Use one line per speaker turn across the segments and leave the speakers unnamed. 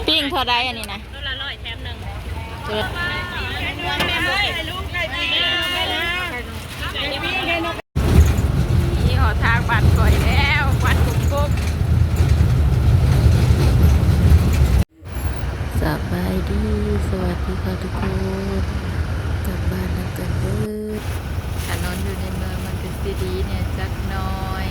ปิ้งเท่าไรอันนี้นะ
ตัวละ100แถม1
เกิดนี่หอทางบ้านก่อยแล้ววัดกุ๊กกุ๊กสบายดีสวัสดีค่ะทุกคนกลับบ้านแล้วกันเด้อถนนอยู่ในเมืองมันเป็นสีดีเนี่ยจักหน่อย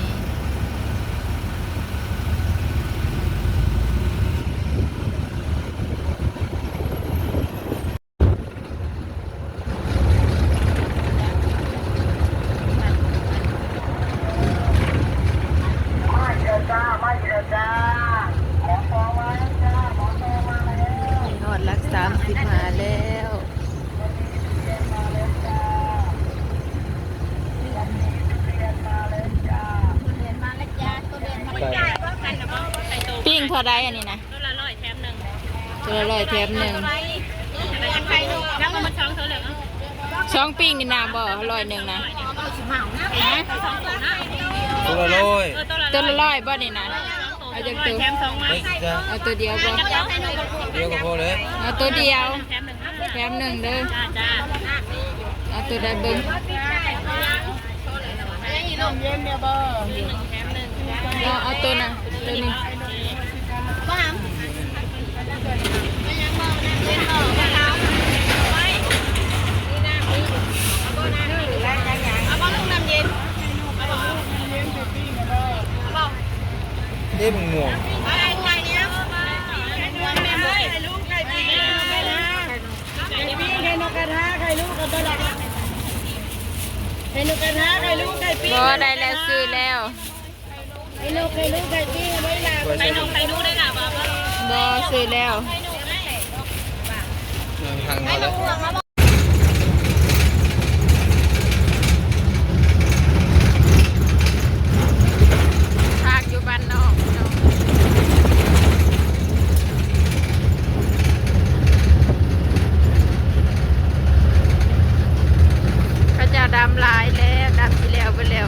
นอนรัก30มาแล้วปิ้งเท่าไรอันนี้นะ
ตัวละ100แถม1
ตัวละ100แถม1
แล้วก็มาช่องเธอเลย
ช่องปิ้งนี่นาบ่100นะฮะ
ตัวละร้อย
ตัวละ100บ่นี่นะเอาจังตัว
แถม2มา
เอาตัวเดียวบ่
เดียวก็พอเลย
เอาตัวเดียว
แถม1
แถม1เด้อ
จ้า
เอาตัวใดเบิ่งเอาตัวน่ะตัวนี้
เด้มึงม่วง
บ่ได้แล้วซื้อแล้ว
ไปนูได้หรอ
บ่ซื้อแล้ว
ทางมาแล้ว
ภาคอยู่บ้านนอกเนาะเขาจะดำลายแล้วดำที่แล้วไปแล้ว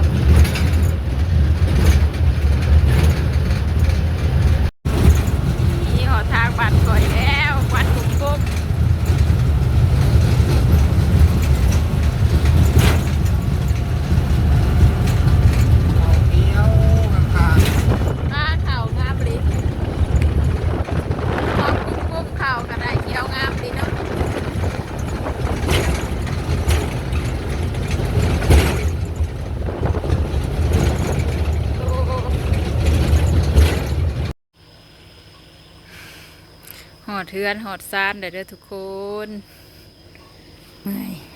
นี่หอทางบ้านก่อยแล้ววัดกุ๊กกุ๊กข่าวงามเลยพอกุ๊กกุ๊กข่าวก็ได้เขียวงามดีเนาะหอดเทือนหอดซานเด้อทุกคนเมื่อย